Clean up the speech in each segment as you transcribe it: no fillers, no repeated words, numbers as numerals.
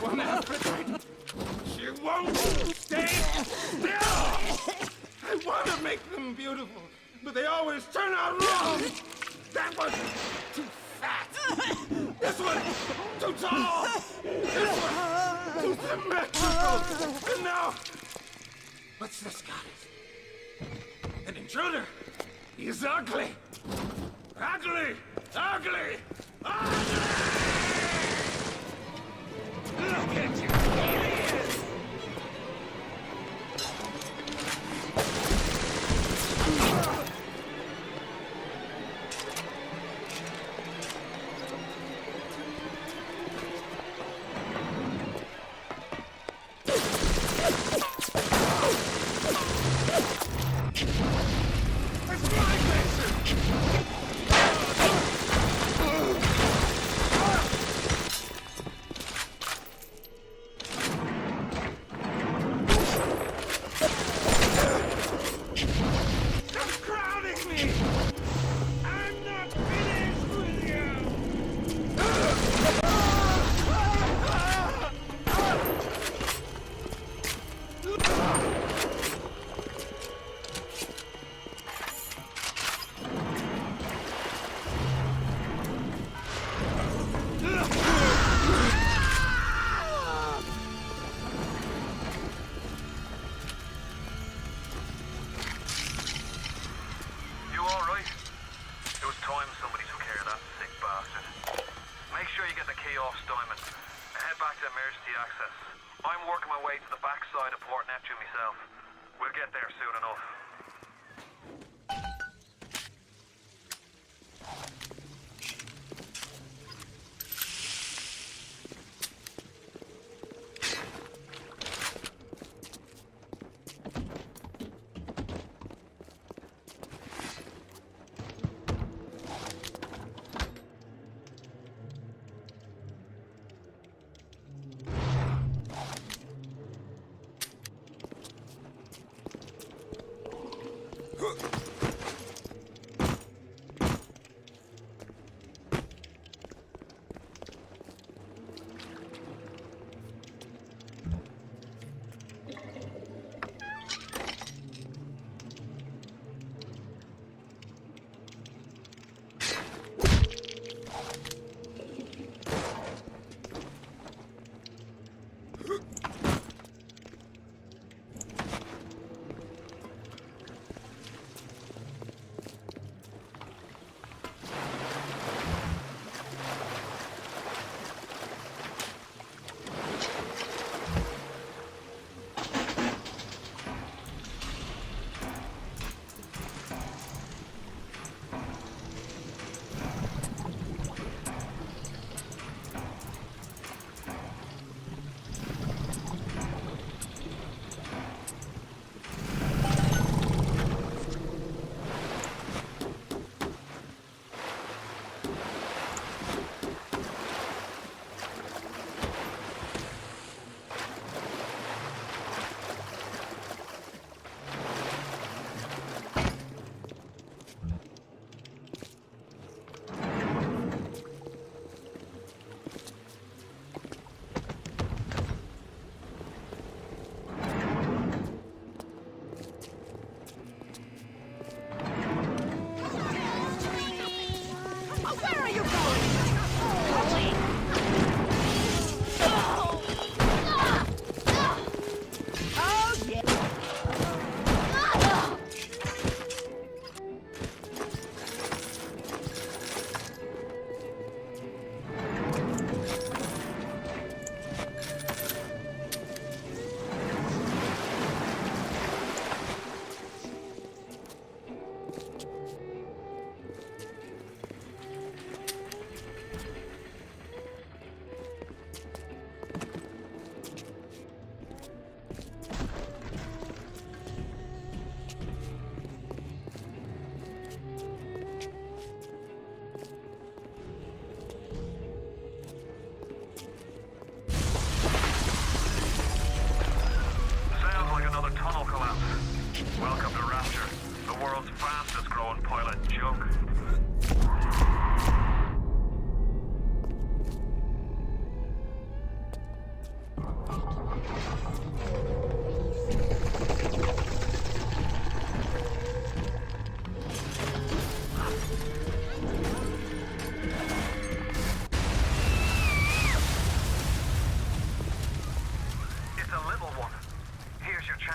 one after. She won't stay still! I want to make them beautiful, but they always turn out wrong! That was too fat! This one too tall! This one too symmetrical! And now, what's this goddess? An intruder! He's ugly! Ugly! Ugly! Ugly! Look at you! Here he is!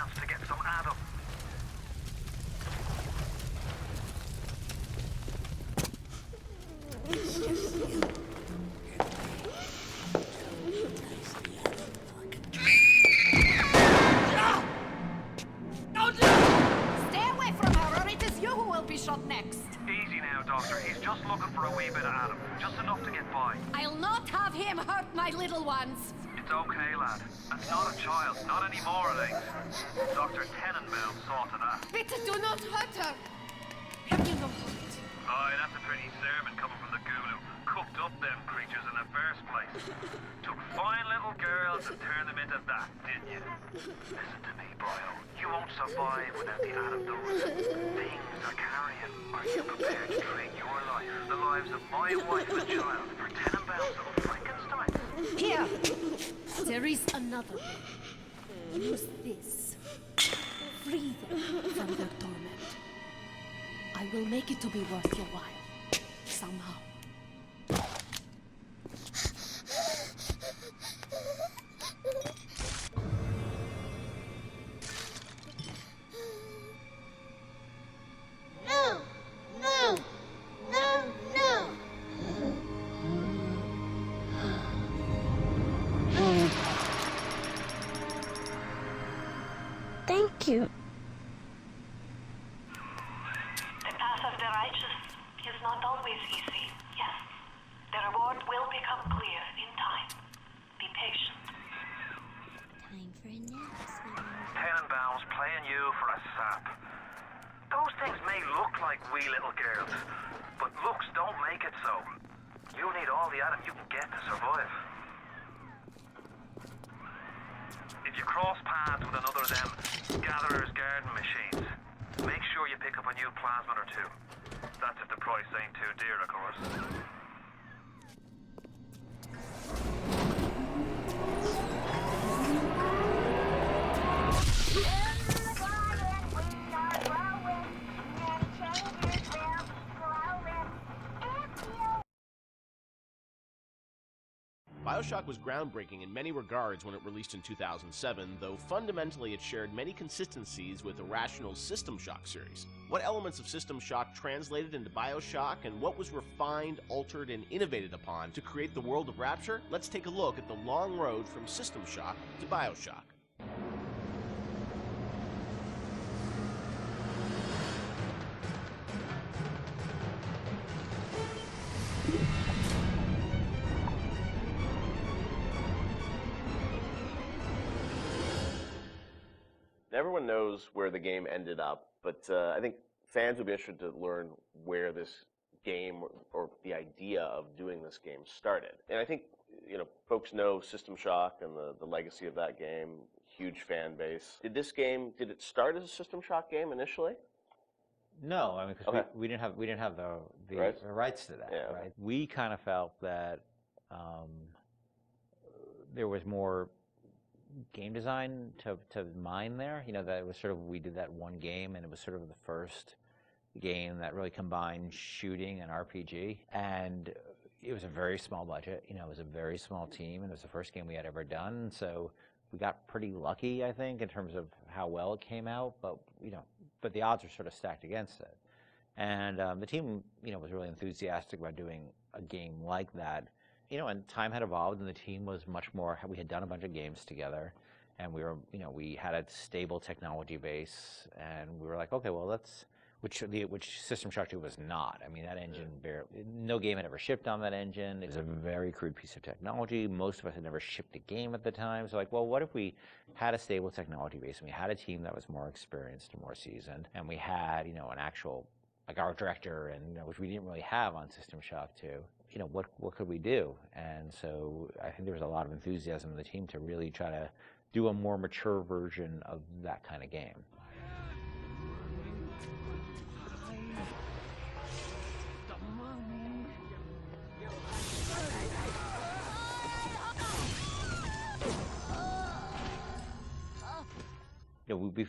chance to get some Adam. Stay away from her, or it is you who will be shot next. Easy now, Doctor. He's just looking for a wee bit of Adam. Just enough to get by. I'll not have him hurt my little ones. It's okay, lad. That's not a child. Not anymore, it ain't. Dr. Tenenbaum saw to that. Bitte do not hurt her. Have you no heart? Aye, that's a pretty sermon coming from the ghoul who cooked up them creatures in the first place. Took fine little girls and turned them into that, didn't you? Listen to me, boyo. You won't survive without the Adam those things are carrying. Are you prepared to trade your life, the lives of my wife and child, for Tenenbaum's little Frankenstein? Here. There is another. Use this. Free them from their torment. I will make it to be worth your while. Somehow. No! No! No! No! Thank you. The path of the righteous is not always easy, yes. The reward will become clear in time. Be patient. Time for a nap, sweetie. Tenenbaum's playing you for a sap. Those things may look like wee little girls, but looks don't make it so. You need all the Adam you can get to survive. If you cross paths with another of them gatherer's garden machines, make sure you pick up a new plasmid or two. That's if the price ain't too dear, of course. Bioshock was groundbreaking in many regards when it released in 2007, though fundamentally it shared many consistencies with Irrational's System Shock series. What elements of System Shock translated into Bioshock, and what was refined, altered, and innovated upon to create the world of Rapture? Let's take a look at the long road from System Shock to Bioshock. Everyone knows where the game ended up, but I think fans would be interested to learn where this game or the idea of doing this game started. And I think, folks know System Shock and the legacy of that game, huge fan base. Did it start as a System Shock game initially? No, I mean, because we didn't have the rights to that, Yeah. right? We kind of felt that there was more game design to mine there. That it was sort of, we did that one game, and it was sort of the first game that really combined shooting and RPG. And it was a very small budget. It was a very small team, and it was the first game we had ever done. So we got pretty lucky, I think, in terms of how well it came out. But but the odds were sort of stacked against it. And the team, was really enthusiastic about doing a game like that. And time had evolved, and the team was much more. We had done a bunch of games together, and we were, we had a stable technology base, and we were like, okay, well, which System Shock 2 was not. I mean, that engine, no game had ever shipped on that engine. It was a very crude piece of technology. Most of us had never shipped a game at the time. So, well, what if we had a stable technology base, and we had a team that was more experienced and more seasoned, and we had, an actual, like, art director, and which we didn't really have on System Shock 2. What could we do? And so I think there was a lot of enthusiasm in the team to really try to do a more mature version of that kind of game.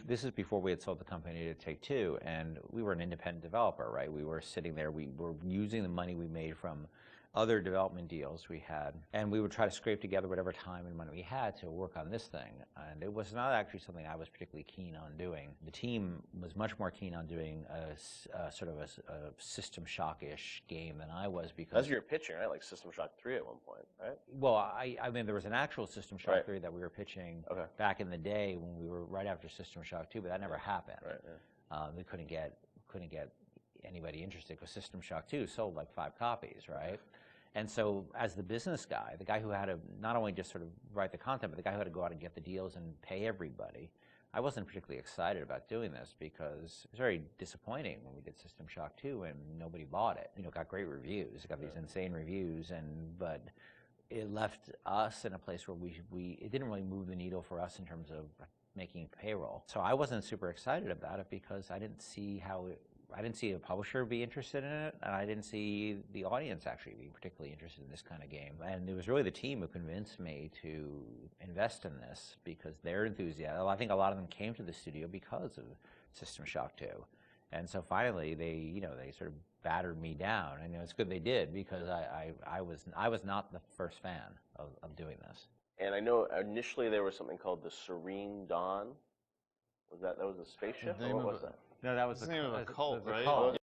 This is before we had sold the company to Take-Two, and we were an independent developer, right? We were sitting there, we were using the money we made from other development deals we had, and we would try to scrape together whatever time and money we had to work on this thing. And it was not actually something I was particularly keen on doing. The team was much more keen on doing a sort of a System Shock-ish game than I was, because That's what you're pitching, right? Like System Shock 3 at one point, right? well, I mean, there was an actual System Shock Right. 3 that we were pitching Okay. back in the day when we were right after System Shock 2, but that never happened. Right, We couldn't get anybody interested because System Shock 2 sold like 5 copies, right? And so as the business guy, the guy who had to not only just sort of write the content, but the guy who had to go out and get the deals and pay everybody, I wasn't particularly excited about doing this because it was very disappointing when we did System Shock 2 and nobody bought it. You know, it got great reviews, it got these insane reviews, but it left us in a place where it didn't really move the needle for us in terms of making payroll. So I wasn't super excited about it because I didn't see a publisher be interested in it, and I didn't see the audience actually being particularly interested in this kind of game. And it was really the team who convinced me to invest in this because they're enthusiastic. I think a lot of them came to the studio because of System Shock 2. And so finally they sort of battered me down. And it's good they did, because I was not the first fan of doing this. And I know initially there was something called the Serene Dawn. That was a spaceship? Or what was that? No, that was the name of a cult, right? cult.